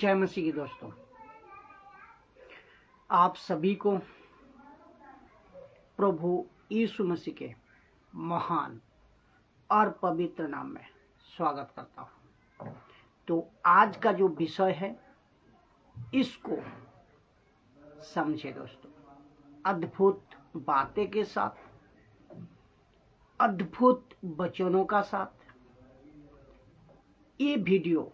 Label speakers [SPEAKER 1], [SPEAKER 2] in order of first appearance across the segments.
[SPEAKER 1] जय मसीह की दोस्तों, आप सभी को प्रभु यीशु मसीह के महान और पवित्र नाम में स्वागत करता हूँ। तो आज का जो विषय है इसको समझे दोस्तों, अद्भुत बातें के साथ, अद्भुत वचनों का साथ। ये वीडियो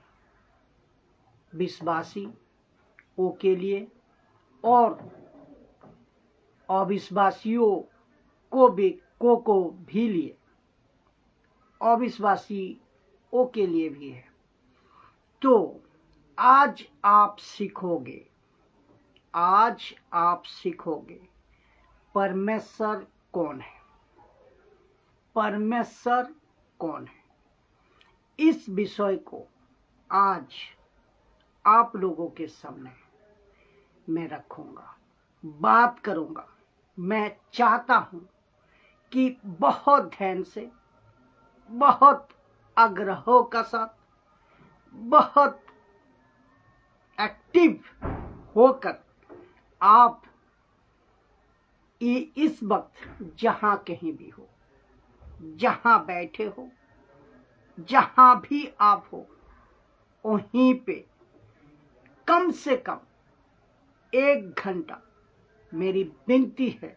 [SPEAKER 1] विश्वासियों के लिए और अविश्वासियों को भी लिए अविश्वासियों के लिए भी है। तो आज आप सीखोगे परमेश्वर कौन है। परमेश्वर कौन है, इस विषय को आज आप लोगों के सामने मैं रखूंगा, बात करूंगा। मैं चाहता हूं कि बहुत ध्यान से, बहुत आग्रहों का साथ, बहुत एक्टिव होकर आप इस वक्त जहां कहीं भी हो, जहां बैठे हो, जहां भी आप हो, वहीं पे कम से कम 1 घंटा, मेरी विनती है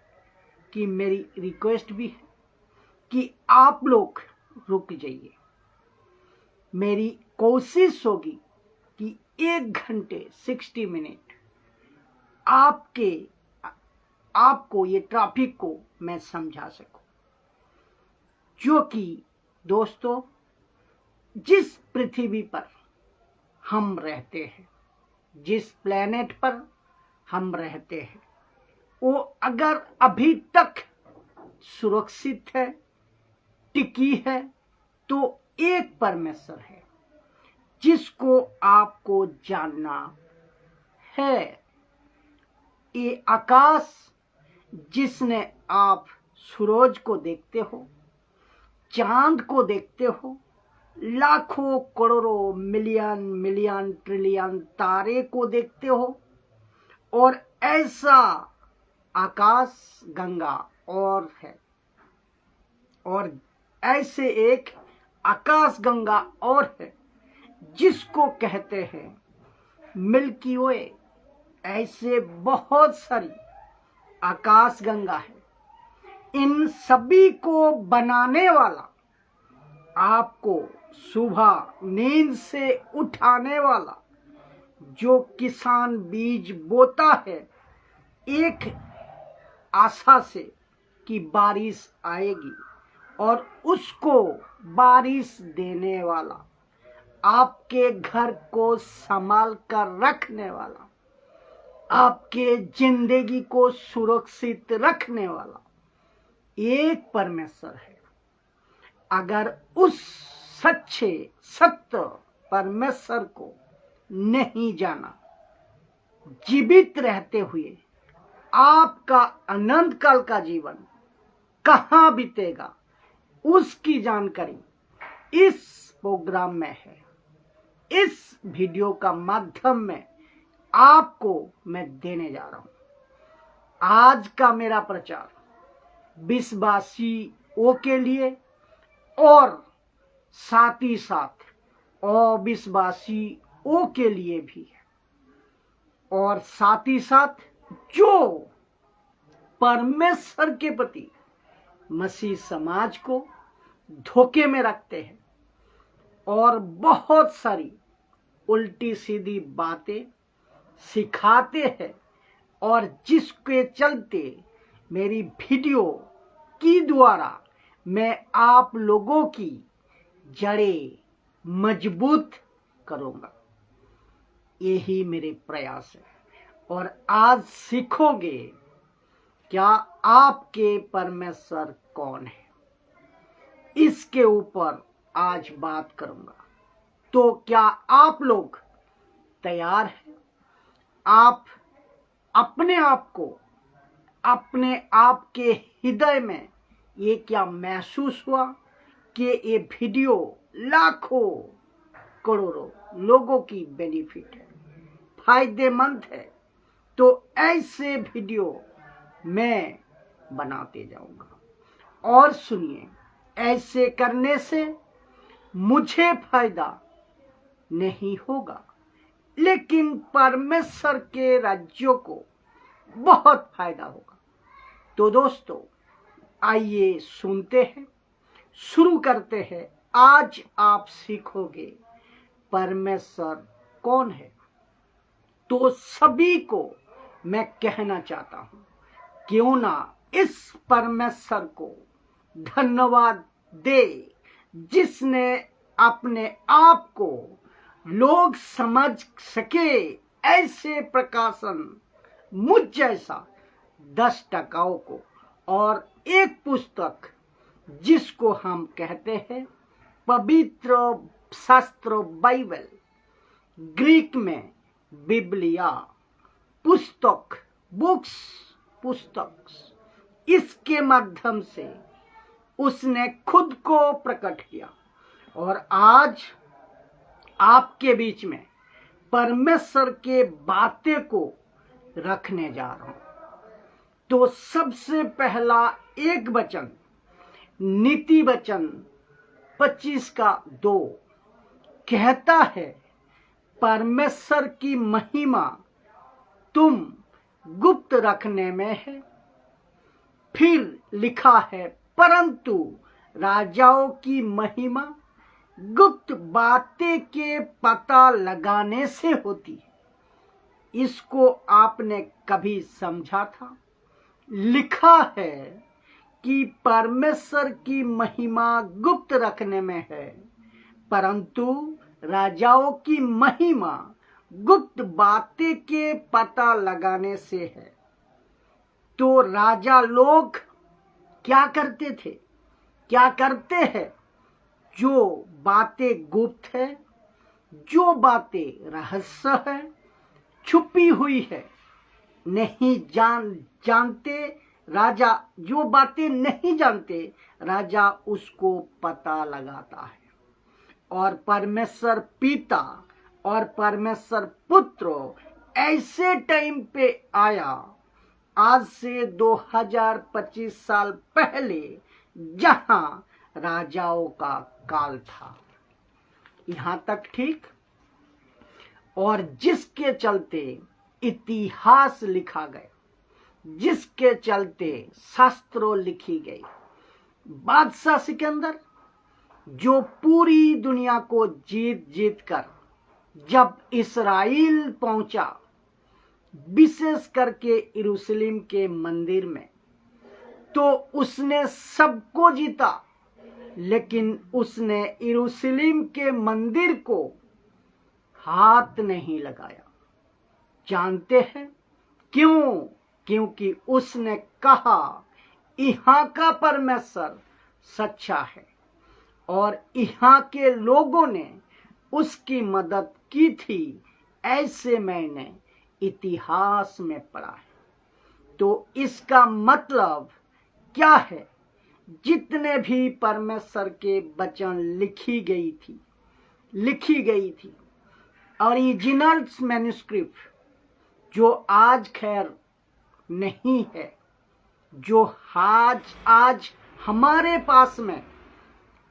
[SPEAKER 1] कि मेरी रिक्वेस्ट भी है कि आप लोग रुक जाइए। मेरी कोशिश होगी कि 1 घंटे 60 मिनट आपको ये ट्रैफिक को मैं समझा सकूं। जो कि दोस्तों, जिस पृथ्वी पर हम रहते हैं, जिस प्लेनेट पर हम रहते हैं, वो अगर अभी तक सुरक्षित है, टिकी है, तो एक परमेश्वर है जिसको आपको जानना है। ये आकाश जिसने आप सूरज को देखते हो, चांद को देखते हो, लाखों करोड़ों मिलियन ट्रिलियन तारे को देखते हो, और ऐसा आकाश गंगा और है, और ऐसे एक आकाश गंगा और है जिसको कहते हैं मिल्की वे। ऐसे बहुत सारी आकाश गंगा है। इन सभी को बनाने वाला, आपको सुबह नींद से उठाने वाला, जो किसान बीज बोता है एक आशा से कि बारिश आएगी, और उसको बारिश देने वाला, आपके घर को संभाल कर रखने वाला, आपके जिंदगी को सुरक्षित रखने वाला एक परमेश्वर है। अगर उस सत्य परमेश्वर को नहीं जाना, जीवित रहते हुए आपका अनंत काल का जीवन कहाँ बीतेगा, उसकी जानकारी इस प्रोग्राम में है। इस वीडियो का माध्यम में आपको मैं देने जा रहा हूं। आज का मेरा प्रचार विश्वासियों के लिए और साथ ही साथ अविश्वासियों के लिए भी है, और साथ ही साथ जो परमेश्वर के प्रति मसीह समाज को धोखे में रखते हैं और बहुत सारी उल्टी सीधी बातें सिखाते हैं, और जिसके चलते मेरी वीडियो की द्वारा मैं आप लोगों की जड़ें मजबूत करूंगा। यही मेरे प्रयास है। और आज सीखोगे क्या आपके परमेश्वर कौन है, इसके ऊपर आज बात करूंगा। तो क्या आप लोग तैयार हैं? आप अपने आप के हृदय में ये क्या महसूस हुआ कि ये वीडियो लाखों करोड़ों लोगों की बेनिफिट है? फायदेमंद है तो ऐसे वीडियो मैं बनाते जाऊंगा। और सुनिए, ऐसे करने से मुझे फायदा नहीं होगा, लेकिन परमेश्वर के राज्यों को बहुत फायदा होगा। तो दोस्तों, आइए सुनते हैं, शुरू करते हैं। आज आप सीखोगे परमेश्वर कौन है। तो सभी को मैं कहना चाहता हूं, क्यों ना इस परमेश्वर को धन्यवाद दे जिसने अपने आप को लोग समझ सके ऐसे प्रकाशन मुझ जैसा 10 टकाओं को और एक पुस्तक जिसको हम कहते हैं पवित्र शास्त्र बाइबल, ग्रीक में बिबलिया पुस्तक, पुस्तक, इसके माध्यम से उसने खुद को प्रकट किया। और आज आपके बीच में परमेश्वर के बातें को रखने जा रहा हूं। तो सबसे पहला एक वचन, नीति वचन 25:2 कहता है, परमेश्वर की महिमा तुम गुप्त रखने में है। फिर लिखा है, परंतु राजाओं की महिमा गुप्त बातें के पता लगाने से होती है। इसको आपने कभी समझा था? लिखा है कि परमेश्वर की महिमा गुप्त रखने में है, परंतु राजाओं की महिमा गुप्त बातें के पता लगाने से है। तो राजा लोग क्या करते थे, क्या करते हैं? जो बातें गुप्त है, जो बातें रहस्य है, छुपी हुई है, नहीं जानते राजा, जो बातें नहीं जानते राजा उसको पता लगाता है। और परमेश्वर पिता और परमेश्वर पुत्र ऐसे टाइम पे आया, आज से 2025 साल पहले, जहां राजाओं का काल था। यहां तक ठीक? और जिसके चलते इतिहास लिखा गया, जिसके चलते शास्त्रों लिखी गई, बादशाह सिकंदर जो पूरी दुनिया को जीत कर जब इस्राइल पहुंचा, विशेष करके यरूशलेम के मंदिर में, तो उसने सबको जीता, लेकिन उसने यरूशलेम के मंदिर को हाथ नहीं लगाया। जानते हैं क्यों? क्योंकि उसने कहा यहाँ का परमेश्वर सच्चा है, और यहाँ के लोगों ने उसकी मदद की थी। ऐसे मैंने इतिहास में पढ़ा है। तो इसका मतलब क्या है? जितने भी परमेश्वर के वचन लिखी गई थी ओरिजिनल मैन्युस्क्रिप्ट, जो आज खैर नहीं है, जो आज हमारे पास में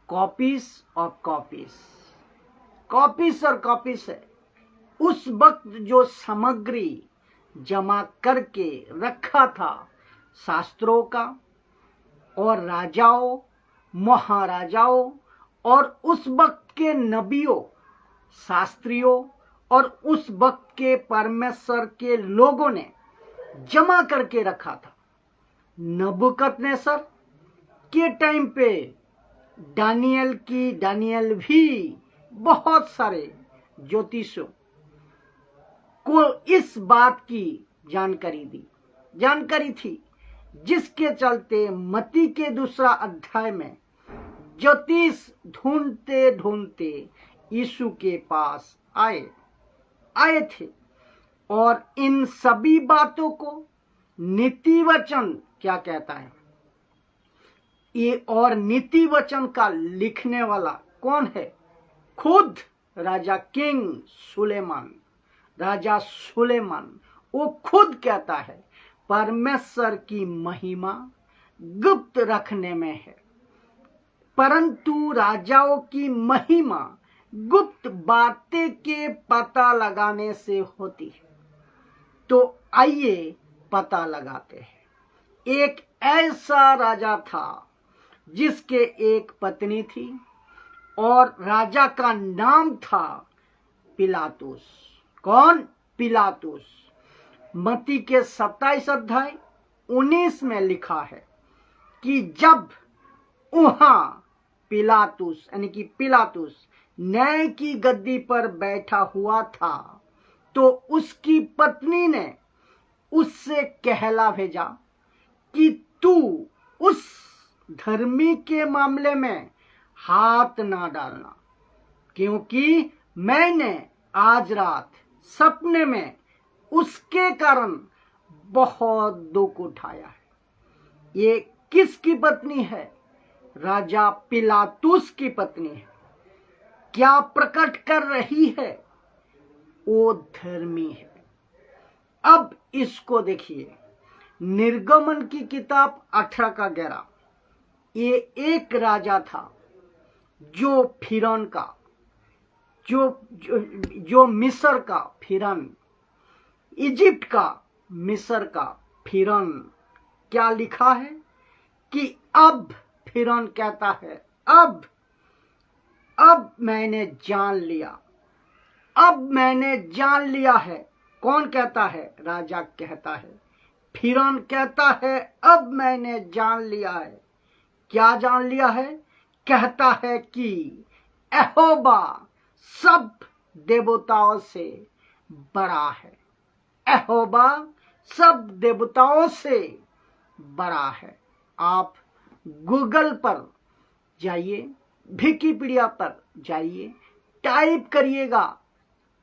[SPEAKER 1] कॉपीज और कॉपीज है। उस वक्त जो सामग्री जमा करके रखा था शास्त्रों का और राजाओं, महाराजाओं और उस वक्त के नबियों, शास्त्रियों और उस वक्त के परमेश्वर के लोगों ने जमा करके रखा था। नबूकदनेस्सर के टाइम पे दानियल भी बहुत सारे ज्योतिषों को इस बात की जानकारी थी, जिसके चलते मत्ती के 2 अध्याय में ज्योतिष ढूंढते यीशु के पास आए थे। और इन सभी बातों को नीति वचन क्या कहता है? ये और नीति वचन का लिखने वाला कौन है? खुद राजा किंग सुलेमान, राजा सुलेमान, वो खुद कहता है परमेश्वर की महिमा गुप्त रखने में है, परंतु राजाओं की महिमा गुप्त बातें के पता लगाने से होती है। तो आइए पता लगाते हैं। एक ऐसा राजा था जिसके एक पत्नी थी और राजा का नाम था पिलातुस। कौन? पिलातुस। मत्ती के 27 अध्याय 19 में लिखा है कि जब वहां पिलातुस यानी कि पिलातुस न्याय की गद्दी पर बैठा हुआ था तो उसकी पत्नी ने उससे कहला भेजा कि तू उस धर्मी के मामले में हाथ ना डालना, क्योंकि मैंने आज रात सपने में उसके कारण बहुत दुख उठाया है। ये किसकी पत्नी है? राजा पिलातुस की पत्नी है। क्या प्रकट कर रही है? वो धर्मी है। अब इसको देखिए, निर्गमन की किताब 18 का 11। ये एक राजा था जो फिरौन का जो मिस्र का फिरौन, इजिप्ट का मिस्र का फिरौन। क्या लिखा है कि अब फिरौन कहता है अब मैंने जान लिया, अब मैंने जान लिया है। कौन कहता है? राजा कहता है। फिरौन कहता है अब मैंने जान लिया है। क्या जान लिया है? कहता है कि यहोवा सब देवताओं से बड़ा है। यहोवा सब देवताओं से बड़ा है। आप गूगल पर जाइए, विकिपीडिया पर जाइए, टाइप करिएगा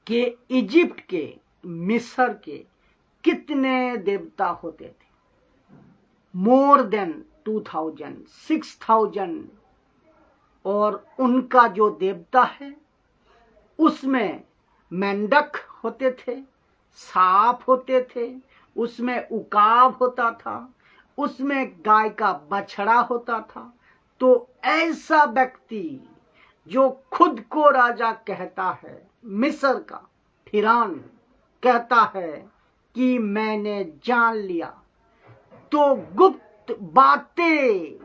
[SPEAKER 1] कि इजिप्ट के, मिस्र के कितने देवता होते थे। More than 2000, 6000। और उनका जो देवता है उसमें मेंढक होते थे, सांप होते थे, उसमें उकाब होता था, उसमें गाय का बछड़ा होता था। तो ऐसा व्यक्ति जो खुद को राजा कहता है, मिस्र का फिरौन कहता है कि मैंने जान लिया, तो गुप्त बातें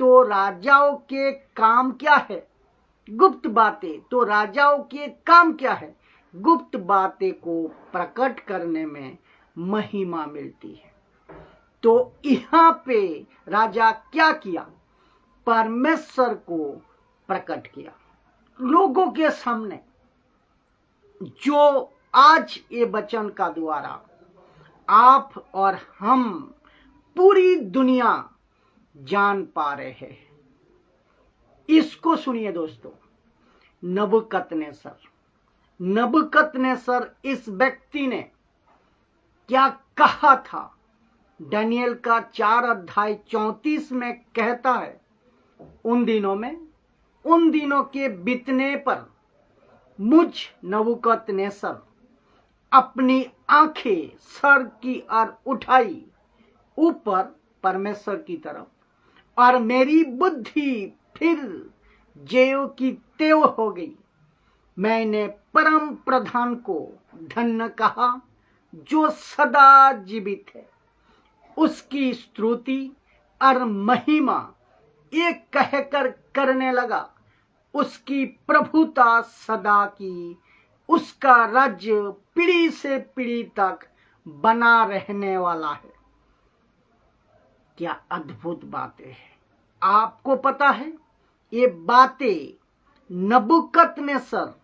[SPEAKER 1] तो राजाओं के काम क्या है? गुप्त बातें तो राजाओं के काम क्या है? गुप्त बातें को प्रकट करने में महिमा मिलती है। तो यहाँ पे राजा क्या किया? परमेश्वर को प्रकट किया लोगों के सामने, जो आज ये वचन का द्वारा आप और हम पूरी दुनिया जान पा रहे हैं। इसको सुनिए दोस्तों। नबूकदनेस्सर इस व्यक्ति ने क्या कहा था? दानियेल का 4 अध्याय 34 में कहता है, उन दिनों के बीतने पर मुझ नबूकदनेस्सर अपनी आंखें स्वर्ग की ओर उठाई, ऊपर परमेश्वर की तरफ, और मेरी बुद्धि फिर ज्यों की त्यों हो गई। मैंने परम प्रधान को धन्य कहा जो सदा जीवित है। उसकी स्तुति और महिमा एक कहकर करने लगा, उसकी प्रभुता सदा की, उसका राज्य पीढ़ी से पीढ़ी तक बना रहने वाला है। क्या अद्भुत बातें हैं। आपको पता है ये बातें नबूकदनेस्सर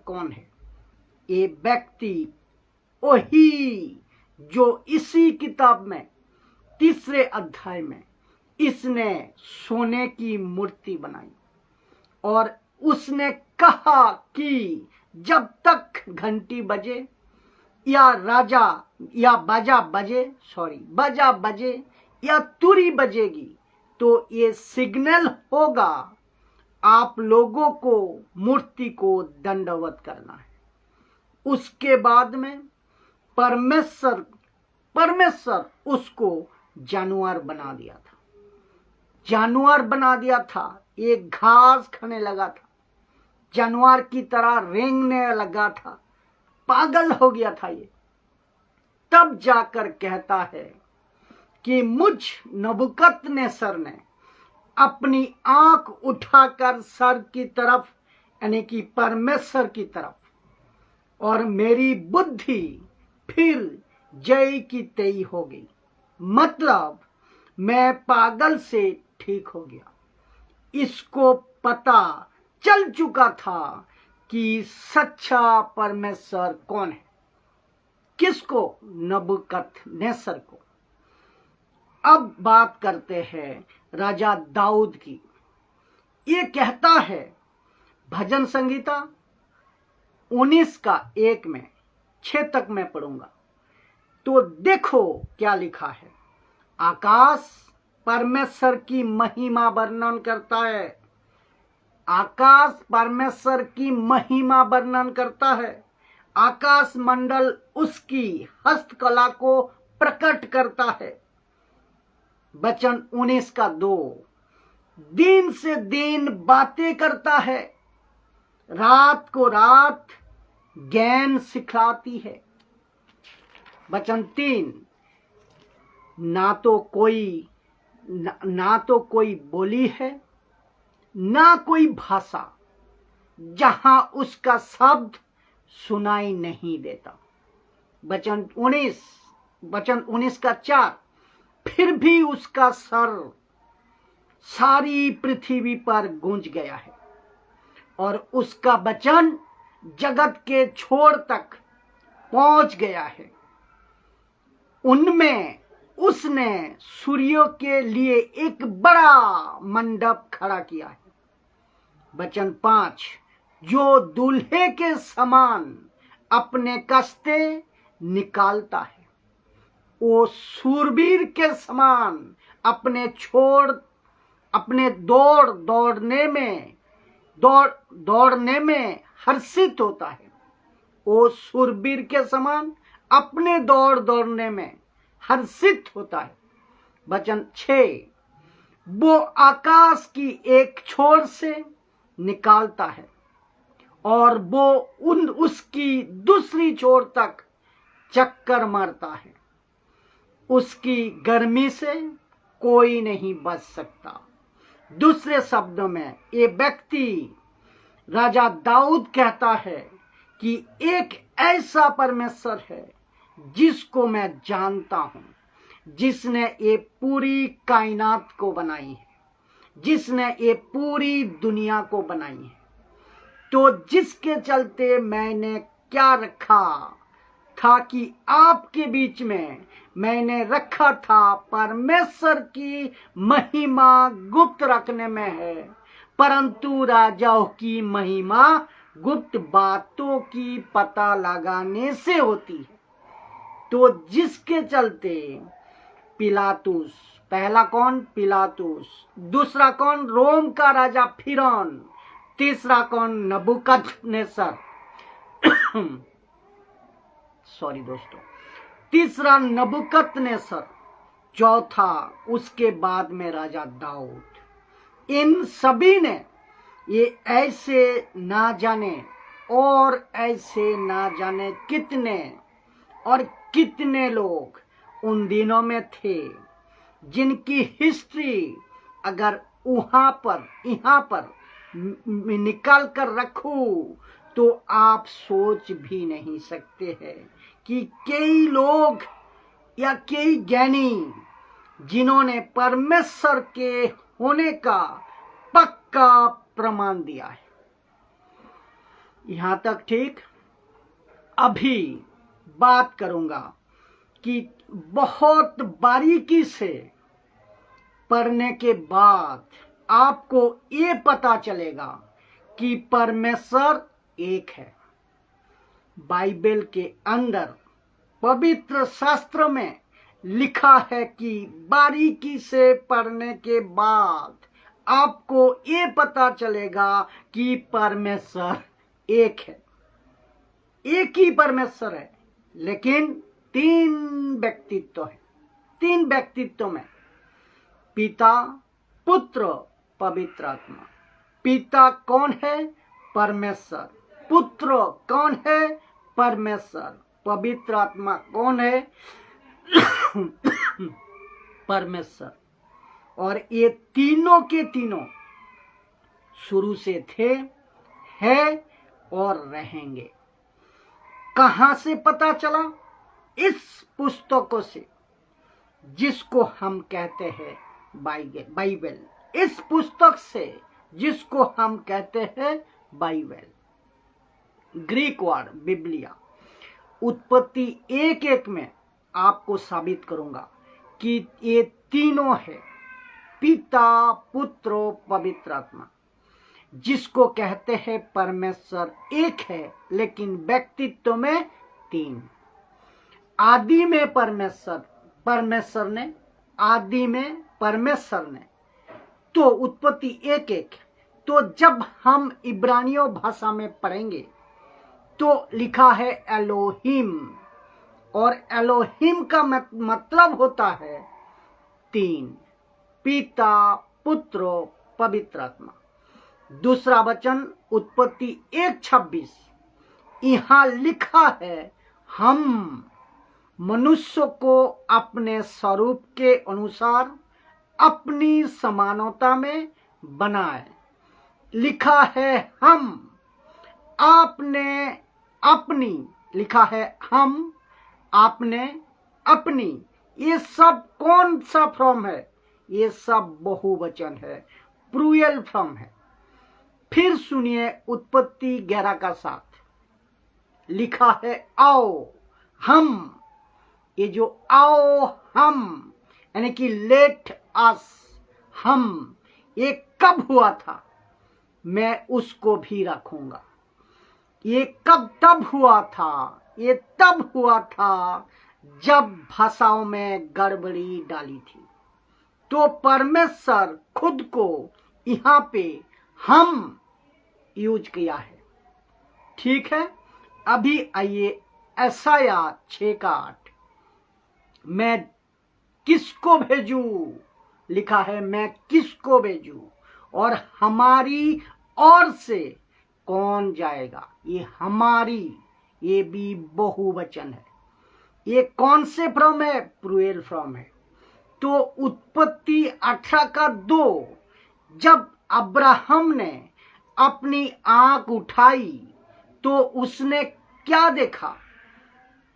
[SPEAKER 1] कौन है? ये व्यक्ति वही जो इसी किताब में 3 अध्याय में इसने सोने की मूर्ति बनाई और उसने कहा कि जब तक घंटी बजे या बाजा बजे या तुरी बजेगी तो ये सिग्नल होगा आप लोगों को मूर्ति को दंडवत करना है। उसके बाद में परमेश्वर उसको जानवर बना दिया था, जानवर बना दिया था। एक घास खाने लगा था, जानवर की तरह रेंगने लगा था, पागल हो गया था ये। तब जाकर कहता है कि मुझ नबूकदनेस्सर ने अपनी आंख उठाकर सर की तरफ, यानी कि परमेश्वर की तरफ, और मेरी बुद्धि फिर जय की तय हो गई। मतलब मैं पागल से ठीक हो गया। इसको पता चल चुका था कि सच्चा परमेश्वर कौन है। किसको? नबूकदनेस्सर को। अब बात करते हैं राजा दाऊद की। ये कहता है भजन संगीता 19:1 में 6 तक मैं पढ़ूंगा, तो देखो क्या लिखा है। आकाश परमेश्वर की महिमा वर्णन करता है, आकाश परमेश्वर की महिमा वर्णन करता है। आकाश मंडल उसकी हस्तकला को प्रकट करता है। वचन 19:2, दिन से दिन बातें करता है, रात को रात ज्ञान सिखलाती है। वचन 3, ना तो कोई बोली है, ना कोई भाषा जहां उसका शब्द सुनाई नहीं देता। वचन 19:4, फिर भी उसका स्वर सारी पृथ्वी पर गूंज गया है और उसका वचन जगत के छोर तक पहुंच गया है। उनमें उसने सूर्यों के लिए एक बड़ा मंडप खड़ा किया है। वचन 5, जो दूल्हे के समान अपने कस्ते निकालता है, वो शूरवीर के समान अपने दौड़ने में हर्षित होता है। वो शूरवीर के समान अपने दौड़ने में हर्षित होता है। वचन 6, वो आकाश की एक छोर से निकालता है और वो उसकी दूसरी छोर तक चक्कर मारता है। उसकी गर्मी से कोई नहीं बच सकता। दूसरे शब्दों में ये व्यक्ति राजा दाऊद कहता है कि एक ऐसा परमेश्वर है जिसको मैं जानता हूं, जिसने ये पूरी कायनात को बनाई है, जिसने ये पूरी दुनिया को बनाई है। तो जिसके चलते मैंने क्या रखा था कि आपके बीच में मैंने रखा था, परमेश्वर की महिमा गुप्त रखने में है, परंतु राजाओं की महिमा गुप्त बातों की पता लगाने से होती है। तो जिसके चलते पिलातुस, पहला कौन? पिलातुस। दूसरा कौन? रोम का राजा फिरौन। तीसरा कौन? नबूकदनेस्सर। सॉरी दोस्तों, तीसरा नबूकदनेस्सर, चौथा उसके बाद में राजा दाऊद। इन सभी ने ये ऐसे ना जाने और ऐसे ना जाने कितने और कितने लोग उन दिनों में थे जिनकी हिस्ट्री अगर यहाँ पर निकाल कर रखूं तो आप सोच भी नहीं सकते हैं कि कई लोग या कई ज्ञानी जिन्होंने परमेश्वर के होने का पक्का प्रमाण दिया है। यहां तक ठीक। अभी बात करूंगा कि बहुत बारीकी से पढ़ने के बाद आपको ये पता चलेगा कि परमेश्वर एक है। बाइबल के अंदर पवित्र शास्त्र में लिखा है कि बारीकी से पढ़ने के बाद आपको ये पता चलेगा कि परमेश्वर एक है, एक ही परमेश्वर है, लेकिन तीन व्यक्तित्व है। तीन व्यक्तित्व में पिता, पुत्र, पवित्र आत्मा। पिता कौन है? परमेश्वर। पुत्र कौन है? परमेश्वर। पवित्र आत्मा कौन है? परमेश्वर। और ये तीनों के तीनों शुरू से थे, है और रहेंगे। कहां से पता चला? इस पुस्तकों से, जिसको हम कहते हैं बाइबल। इस पुस्तक से, जिसको हम कहते हैं बाइबल, ग्रीक वर्ड बिब्लिया। उत्पत्ति 1:1 में आपको साबित करूंगा कि ये तीनों है, पिता, पुत्र, पवित्र आत्मा, जिसको कहते हैं परमेश्वर एक है, लेकिन व्यक्तित्व में तीन। आदि में परमेश्वर ने, आदि में परमेश्वर ने। तो उत्पत्ति 1:1। तो जब हम इब्रानियों भाषा में पढ़ेंगे तो लिखा है एलोहिम, और एलोहिम का मतलब होता है तीन, पिता, पुत्र, पवित्र आत्मा। दूसरा वचन उत्पत्ति 1:26, यहां लिखा है हम मनुष्य को अपने स्वरूप के अनुसार अपनी समानता में बनाए। लिखा है हम, आपने अपनी, लिखा है हम, आपने अपनी। ये सब कौन सा फॉर्म है? ये सब बहुवचन है, प्लूरल फॉर्म है। फिर सुनिए उत्पत्ति 11:7, लिखा है आओ हम। ये जो आओ हम यानी कि लेट अस, हम, ये कब हुआ था? मैं उसको भी रखूंगा। ये कब तब हुआ था? ये तब हुआ था जब भाषाओं में गड़बड़ी डाली थी। तो परमेश्वर खुद को यहाँ पे हम यूज किया है। ठीक है, अभी आइए यशायाह 6:8। मैं किसको भेजूं? लिखा है मैं किसको भेजूं और हमारी ओर से कौन जाएगा? ये हमारी, ये भी बहुवचन है। ये कौन से फॉर्म है? प्लूरल फॉर्म है। तो उत्पत्ति 18:2, जब अब्राहम ने अपनी आंख उठाई तो उसने क्या देखा?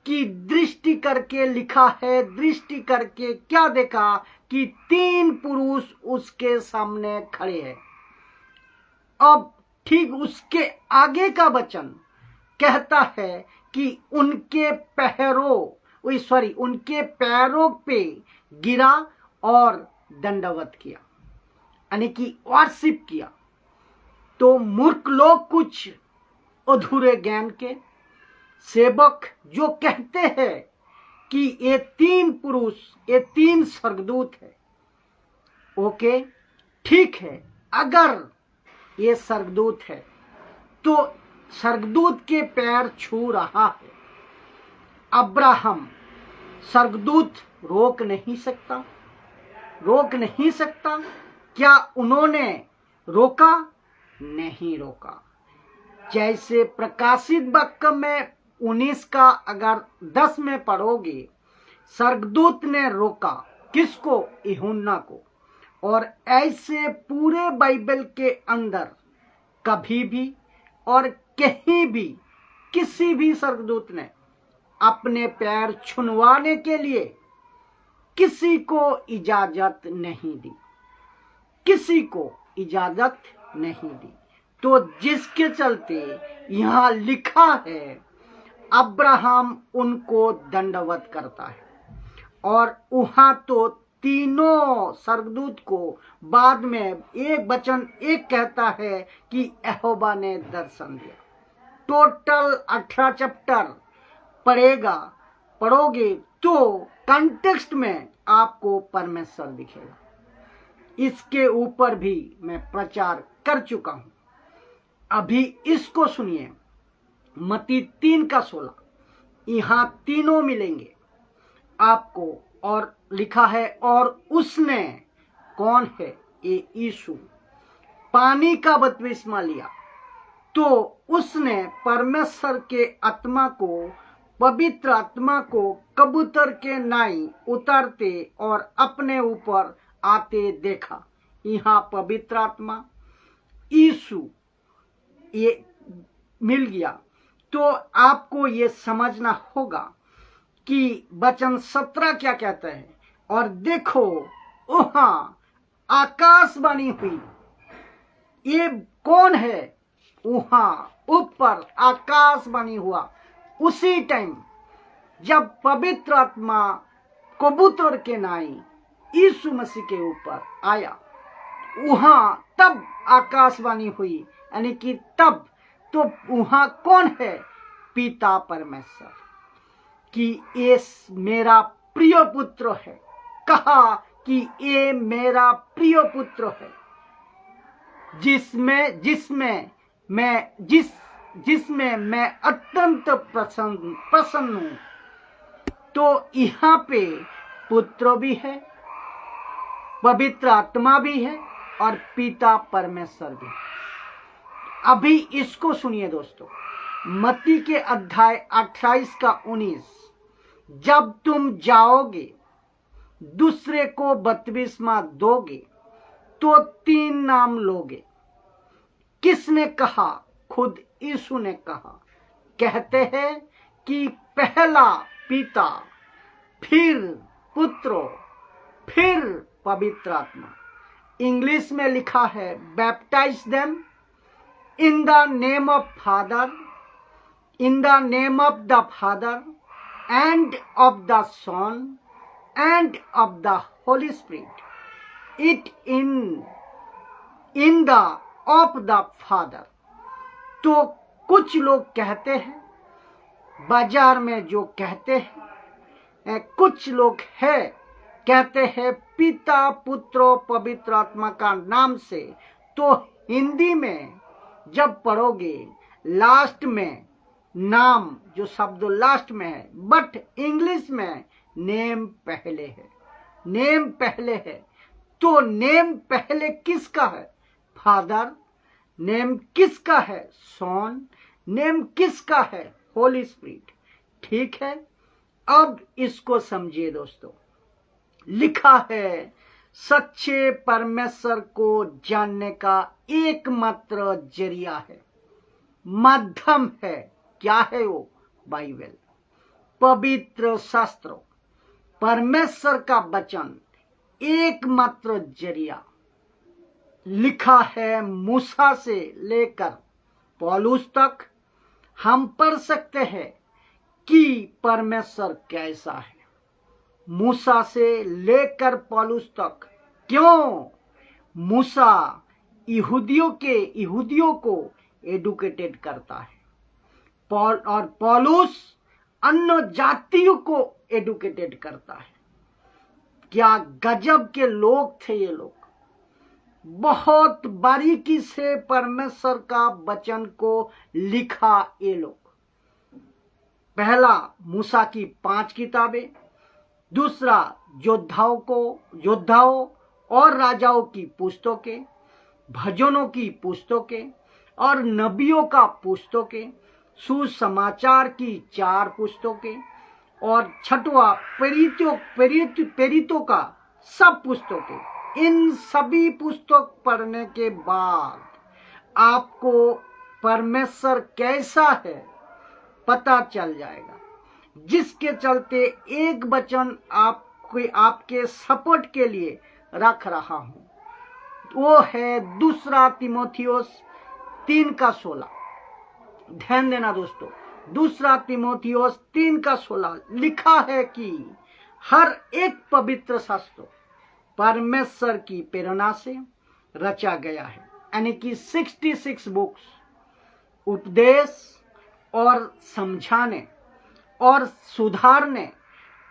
[SPEAKER 1] कि दृष्टि करके, लिखा है दृष्टि करके क्या देखा? कि 3 पुरुष उसके सामने खड़े हैं। अब ठीक उसके आगे का वचन कहता है कि उनके पैरों पे गिरा और दंडवत किया, यानी कि वर्शिप किया। तो मूर्ख लोग, कुछ अधूरे ज्ञान के सेवक, जो कहते हैं कि ये 3 पुरुष, ये 3 स्वर्गदूत है। ओके, ठीक है, अगर ये स्वर्गदूत है तो स्वर्गदूत के पैर छू रहा है। अब्राहम स्वर्गदूत रोक नहीं सकता? रोक नहीं सकता? क्या उन्होंने रोका? नहीं रोका। जैसे प्रकाशित वाक्य में 19 का अगर 10 में पढ़ोगे, स्वर्गदूत ने रोका किसको? यूहन्ना को। और ऐसे पूरे बाइबल के अंदर कभी भी और कहीं भी किसी भी स्वर्गदूत ने अपने पैर छुनवाने के लिए किसी को इजाजत नहीं दी, किसी को इजाजत नहीं दी। तो जिसके चलते यहाँ लिखा है अब्राहम उनको दंडवत करता है। और वहां तो तीनों स्वर्गदूत को बाद में एक वचन एक कहता है कि यहोवा ने दर्शन दिया। टोटल 18 चैप्टर पढ़ोगे तो कंटेक्स्ट में आपको परमेश्वर दिखेगा। इसके ऊपर भी मैं प्रचार कर चुका हूं। अभी इसको सुनिए, मत्ती 3:16। यहां तीनों मिलेंगे आपको, और लिखा है, और उसने, कौन है ये यीशु, पानी का बपतिस्मा लिया तो उसने परमेश्वर के आत्मा को, पवित्र आत्मा को कबूतर के नाई उतरते और अपने ऊपर आते देखा। यहाँ पवित्र आत्मा, यीशु ये मिल गया। तो आपको ये समझना होगा कि वचन 17 क्या कहता है। और देखो वहां आकाशवाणी हुई। ये कौन है? वहां ऊपर आकाशवाणी हुआ उसी टाइम जब पवित्र आत्मा कबूतर के नाई यीशु मसीह के ऊपर आया। वहां तब आकाशवाणी हुई, यानी कि तब। तो वहां कौन है? पिता परमेश्वर कि ये मेरा प्रिय पुत्र है। कहा कि ये मेरा प्रिय पुत्र है जिसमें मैं अत्यंत प्रसन्न हूं। तो यहाँ पे पुत्र भी है, पवित्र आत्मा भी है और पिता परमेश्वर भी है। अभी इसको सुनिए दोस्तों, मत्ती के अध्याय 28:19। जब तुम जाओगे, दूसरे को बपतिस्मा दोगे तो 3 नाम लोगे। किसने कहा? खुद यीशु ने कहा। कहते हैं कि पहला पिता, फिर पुत्र, फिर पवित्र आत्मा। इंग्लिश में लिखा है, baptize them in the name of father, in the name of the father and of the son and of the holy spirit, it in the of the father. तो कुछ लोग कहते हैं, बाजार में जो कहते हैं, कुछ लोग है कहते हैं पिता पुत्र पवित्र आत्मा का नाम से। तो हिंदी में जब पढ़ोगे लास्ट में नाम, जो शब्द लास्ट में है, बट इंग्लिश में नेम पहले है, नेम पहले है। तो नेम पहले किसका है? फादर। नेम किसका है? सन। नेम किसका है? होली स्पिरिट। ठीक है, अब इसको समझिए दोस्तों। लिखा है, सच्चे परमेश्वर को जानने का एकमात्र जरिया है, माध्यम है। क्या है वो? बाइबल, पवित्र शास्त्र, परमेश्वर का वचन, एकमात्र जरिया। लिखा है, मूसा से लेकर पौलुस तक हम पढ़ सकते हैं कि परमेश्वर कैसा है। मूसा से लेकर पौलुस तक। क्यों? मूसा यहूदियों को एडुकेटेड करता है, और पौलुस अन्य जातियों को एडुकेटेड करता है। क्या गजब के लोग थे ये लोग। बहुत बारीकी से परमेश्वर का वचन को लिखा ये लोग। पहला मूसा की 5 किताबें, दूसरा योद्धाओं और राजाओं की पुस्तकें, भजनों की पुस्तकें और नबियों का पुस्तकें, सुसमाचार की 4 पुस्तकें, और छठवां प्रेरितों का सब पुस्तकें। इन सभी पुस्तक पढ़ने के बाद आपको परमेश्वर कैसा है पता चल जाएगा, जिसके चलते एक वचन आपके सपोर्ट के लिए रख रहा हूं। वो है 2 तीमुथियुस 3:16। ध्यान देना दोस्तों, 2 तीमुथियुस 3:16 लिखा है कि हर एक पवित्र शास्त्र परमेश्वर की प्रेरणा से रचा गया है, यानी कि 66 बुक्स उपदेश और समझाने और सुधारने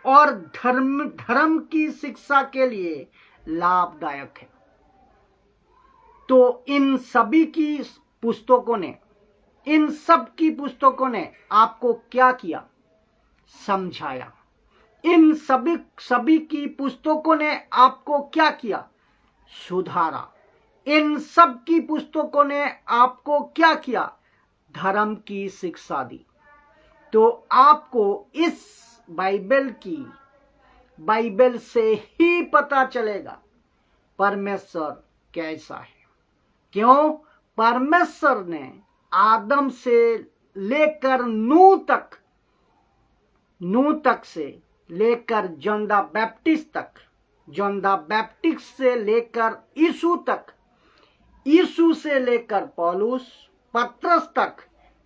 [SPEAKER 1] और धर्म की शिक्षा के लिए लाभदायक है। तो इन सभी की पुस्तकों ने, इन सब की पुस्तकों ने आपको क्या किया? समझाया। इन सभी की पुस्तकों ने आपको क्या किया? सुधारा। इन सब की पुस्तकों ने आपको क्या किया? धर्म की शिक्षा दी। तो आपको इस बाइबल से ही पता चलेगा परमेश्वर कैसा है। क्यों? परमेश्वर ने आदम से लेकर नूह तक से लेकर जॉन द बैप्टिस्ट तक, जॉन द बैप्टिस्ट से लेकर यीशु तक, यीशु से लेकर पौलुस पत्रस तक,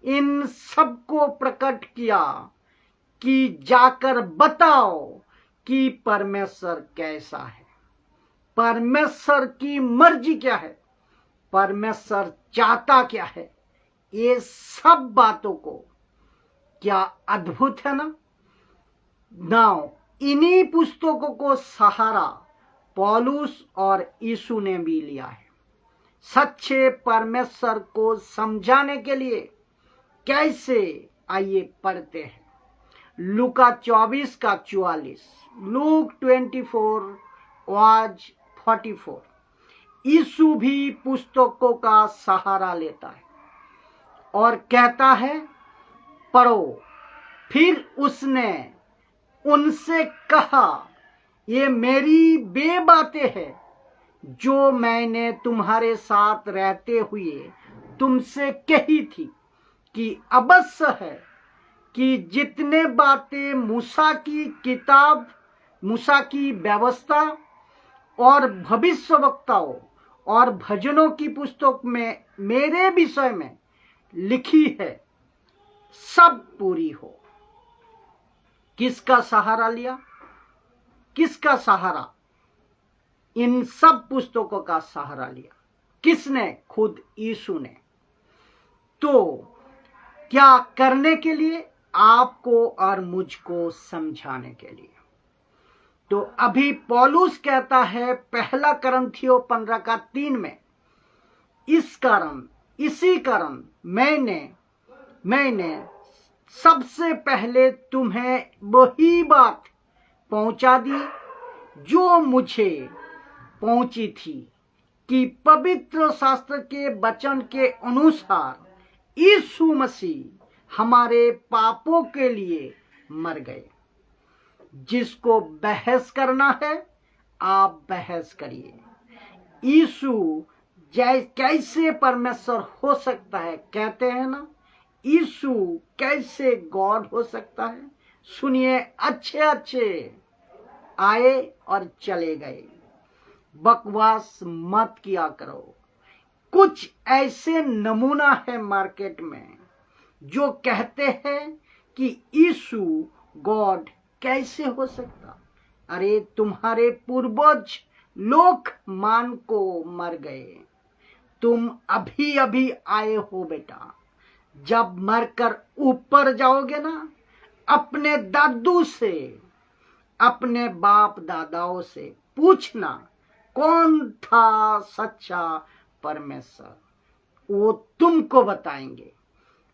[SPEAKER 1] इन सबको प्रकट किया कि जाकर बताओ कि परमेश्वर कैसा है, परमेश्वर की मर्जी क्या है, परमेश्वर चाहता क्या है। ये सब बातों को, क्या अद्भुत है ना। नाउ इन्हीं पुस्तकों को सहारा पौलुस और यीशु ने भी लिया है सच्चे परमेश्वर को समझाने के लिए। कैसे? आइए पढ़ते हैं। लूका 24 का 44, लूक 24 वाज 44। यीशु भी पुस्तकों का सहारा लेता है और कहता है, पढ़ो। फिर उसने उनसे कहा, ये मेरी वे बातें हैं जो मैंने तुम्हारे साथ रहते हुए तुमसे कही थी, कि अवश्य है कि जितने बातें मूसा की किताब, मूसा की व्यवस्था और भविष्यवक्ताओं और भजनों की पुस्तक में मेरे विषय में लिखी है, सब पूरी हो। किसका सहारा लिया? किसका सहारा? इन सब पुस्तकों का सहारा लिया। किसने? खुद यीशु ने। तो क्या करने के लिए? आपको और मुझको समझाने के लिए। तो अभी पौलुस कहता है पहला करंथियों 15 का 3 में, इसी कारण मैंने सबसे पहले तुम्हें वही बात पहुंचा दी जो मुझे पहुंची थी, कि पवित्र शास्त्र के वचन के अनुसार यीशु मसीह हमारे पापों के लिए मर गए। जिसको बहस करना है आप बहस करिए। यीशु कैसे परमेश्वर हो सकता है? कहते हैं ना, यीशु कैसे गॉड हो सकता है? सुनिए, अच्छे आए और चले गए। बकवास मत किया करो। कुछ ऐसे नमूना है मार्केट में जो कहते हैं कि यीशु गॉड कैसे हो सकता। अरे तुम्हारे पूर्वज लोक मान को मर गए, तुम अभी आए हो बेटा। जब मरकर ऊपर जाओगे ना, अपने दादू से, अपने बाप दादाओं से पूछना कौन था सच्चा परमेश्वर, वो तुमको बताएंगे।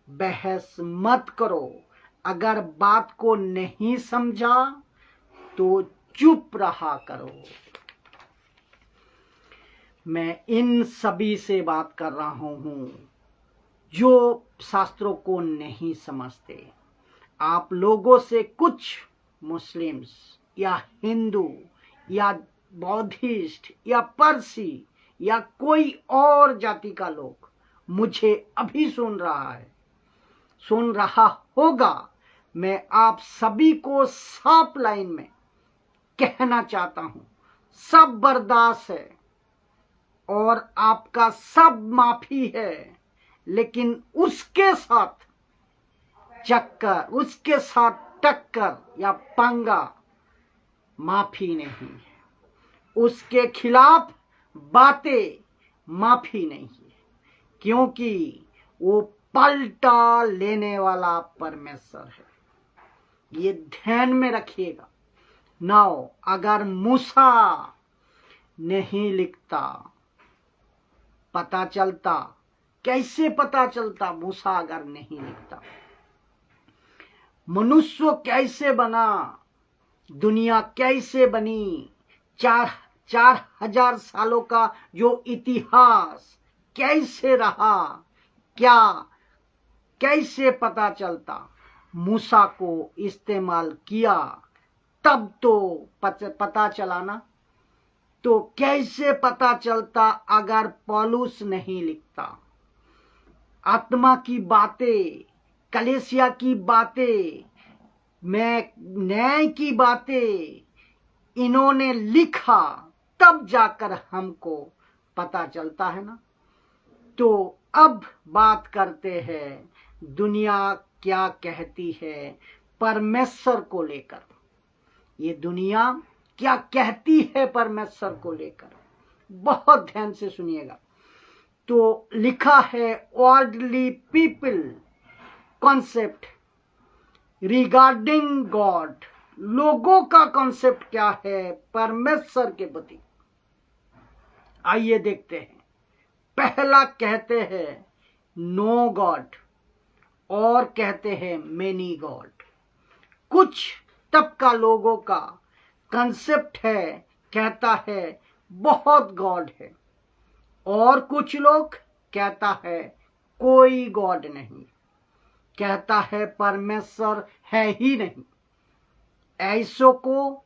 [SPEAKER 1] बहस मत करो। अगर बात को नहीं समझा तो चुप रहा करो। मैं इन सभी से बात कर रहा हूं जो शास्त्रों को नहीं समझते। आप लोगों से कुछ मुस्लिम्स या हिंदू या बौद्धिस्ट या पारसी या कोई और जाति का लोग मुझे अभी सुन रहा होगा। मैं आप सभी को साफ लाइन में कहना चाहता हूं, सब बर्दाश्त है और आपका सब माफी है, लेकिन उसके साथ टक्कर या पंगा माफी नहीं है। उसके खिलाफ बातें माफी नहीं है, क्योंकि वो पलटा लेने वाला परमेश्वर है। ये ध्यान में रखिएगा। नाउ अगर मूसा नहीं लिखता पता चलता, कैसे पता चलता मूसा अगर नहीं लिखता? मनुष्य कैसे बना, दुनिया कैसे बनी, 4,000 सालों का जो इतिहास कैसे रहा, क्या कैसे पता चलता? मूसा को इस्तेमाल किया तब तो पता चला ना। तो कैसे पता चलता अगर पौलुस नहीं लिखता? आत्मा की बातें, कलीसिया की बातें, मैं न्याय की बातें इन्होंने लिखा तब जाकर हमको पता चलता है ना। तो अब बात करते हैं दुनिया क्या कहती है परमेश्वर को लेकर। ये दुनिया क्या कहती है परमेश्वर को लेकर, बहुत ध्यान से सुनिएगा। तो लिखा है worldly people concept regarding God. लोगों का कॉन्सेप्ट क्या है परमेश्वर के प्रति? आइए देखते हैं। पहला कहते हैं नो गॉड और कहते हैं मेनी गॉड। कुछ तबका लोगों का कंसेप्ट है, कहता है बहुत गॉड है, और कुछ लोग कहता है कोई गॉड नहीं, कहता है परमेश्वर है ही नहीं। ऐसों को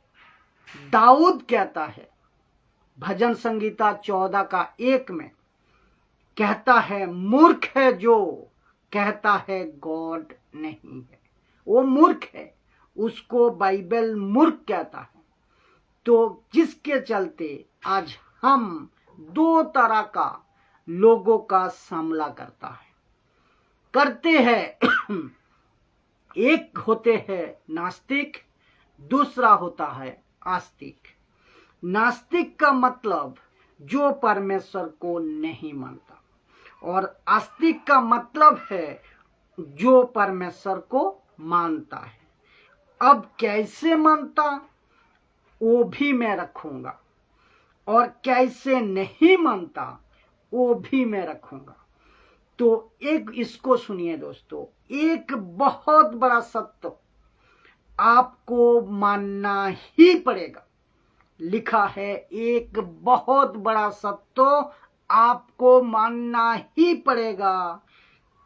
[SPEAKER 1] दाऊद कहता है भजन संगीता 14:1 में, कहता है मूर्ख है जो कहता है गॉड नहीं है। वो मूर्ख है, उसको बाइबल मूर्ख कहता है। तो जिसके चलते आज हम दो तरह का लोगों का सामना करते हैं। एक होते हैं नास्तिक, दूसरा होता है आस्तिक। नास्तिक का मतलब जो परमेश्वर को नहीं मानता, और आस्तिक का मतलब है जो परमेश्वर को मानता है। अब कैसे मानता वो भी मैं रखूंगा, और कैसे नहीं मानता वो भी मैं रखूंगा। तो एक इसको सुनिए दोस्तों, एक बहुत बड़ा सत्य आपको मानना ही पड़ेगा। लिखा है एक बहुत बड़ा सत्य आपको मानना ही पड़ेगा,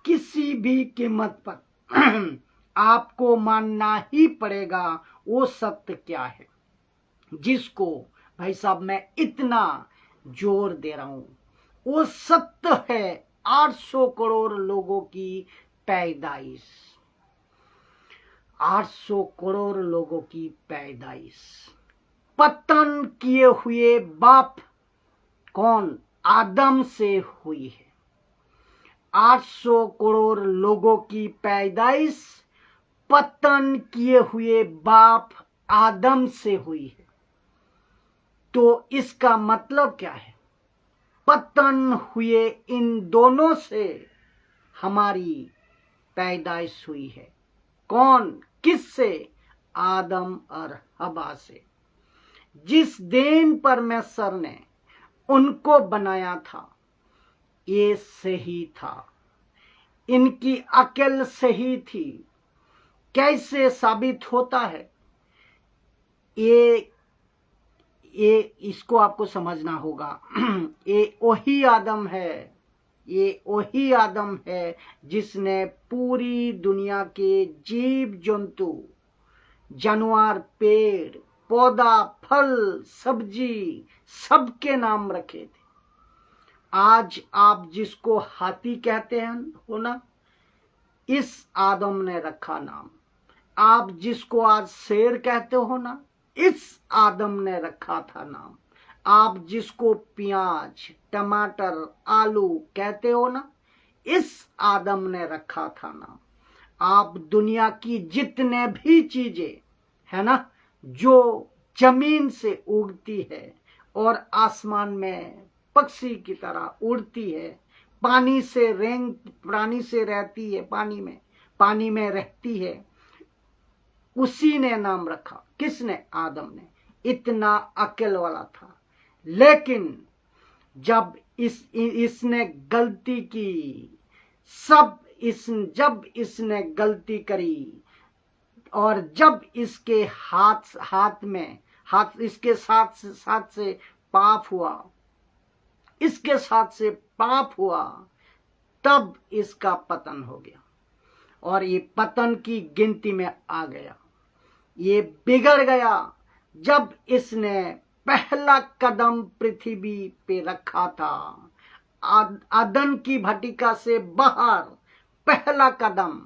[SPEAKER 1] किसी भी कीमत पर आपको मानना ही पड़ेगा। वो सत्य क्या है जिसको भाई साहब मैं इतना जोर दे रहा हूं? वो सत्य है 800 करोड़ लोगों की पैदाइश। 800 करोड़ लोगों की पैदाइश, पतन किए हुए बाप कौन? आदम से हुई है। 800 करोड़ लोगों की पैदाइश पतन किए हुए बाप आदम से हुई है। तो इसका मतलब क्या है? पतन हुए इन दोनों से हमारी पैदाइश हुई है। कौन? किससे? आदम और हवा से। जिस दिन परमेश्वर ने उनको बनाया था ये सही था, इनकी अकल सही थी। कैसे साबित होता है? ये इसको आपको समझना होगा। ये वही आदम है, ये वही आदम है जिसने पूरी दुनिया के जीव जंतु, जानवर, पेड़ पौधा, फल सब्जी सबके नाम रखे थे। आज आप जिसको हाथी कहते हैं हो ना, इस आदम ने रखा नाम। आप जिसको आज शेर कहते हो ना, इस आदम ने रखा था नाम। आप जिसको प्याज, टमाटर, आलू कहते हो ना, इस आदम ने रखा था नाम। आप दुनिया की जितने भी चीजें है ना जो जमीन से उगती है और आसमान में पक्षी की तरह उड़ती है, पानी से रहती है, पानी में रहती है, उसी ने नाम रखा। किसने? आदम ने। इतना अकल वाला था। लेकिन जब इसने गलती की, जब इसने गलती करी और जब इसके इसके साथ से पाप हुआ, इसके साथ से पाप हुआ, तब इसका पतन हो गया और ये पतन की गिनती में आ गया। ये बिगड़ गया जब इसने पहला कदम पृथ्वी पे रखा था। अदन की भटिका से बाहर पहला कदम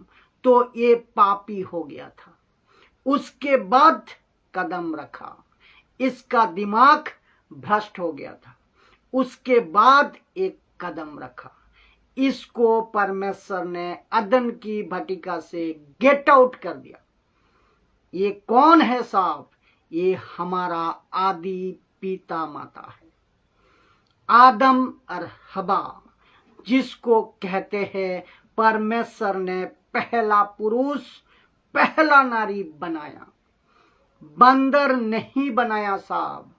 [SPEAKER 1] तो ये पापी हो गया था। उसके बाद कदम रखा, इसका दिमाग भ्रष्ट हो गया था। उसके बाद एक कदम रखा, इसको परमेश्वर ने अदन की भटिका से गेट आउट कर दिया। ये कौन है साहब? ये हमारा आदि पिता माता है, आदम और हवा, जिसको कहते हैं परमेश्वर ने पहला पुरुष पहला नारी बनाया। बंदर नहीं बनाया साहब,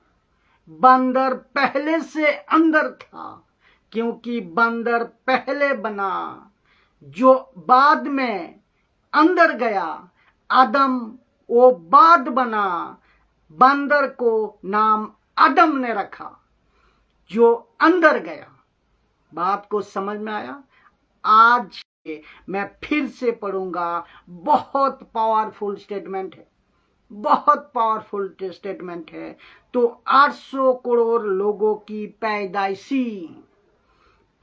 [SPEAKER 1] बंदर पहले से अंदर था, क्योंकि बंदर पहले बना, जो बाद में अंदर गया। आदम वो बाद बना, बंदर को नाम आदम ने रखा, जो अंदर गया। बात को समझ में आया? आज मैं फिर से पढ़ूंगा, बहुत पावरफुल स्टेटमेंट है, बहुत पावरफुल स्टेटमेंट है। तो 800 करोड़ लोगों की पैदाइशी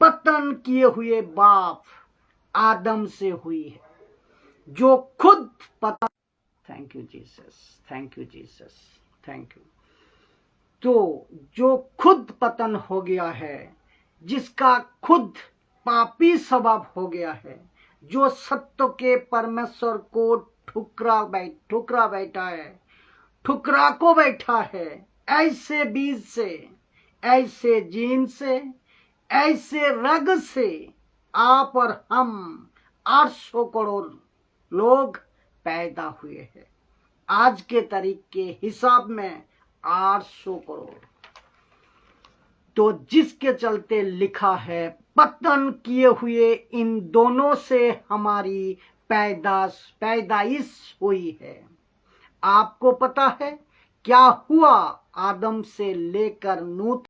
[SPEAKER 1] पतन किए हुए बाप आदम से हुई है, जो खुद पतन। Thank you Jesus, thank you Jesus, thank you. तो जो खुद पतन हो गया है, जिसका खुद पापी स्वभाव हो गया है, जो सत्य के परमेश्वर को ठुकरा बैठा है, ठुकरा को बैठा है, ऐसे बीज से, ऐसे जीन से, ऐसे रग से आप और हम 800 करोड़ लोग पैदा हुए हैं। आज के तारीख के हिसाब में 800 करोड़। तो जिसके चलते लिखा है, पतन किए हुए इन दोनों से हमारी पैदाइश हुई है। आपको पता है क्या हुआ आदम से लेकर नूह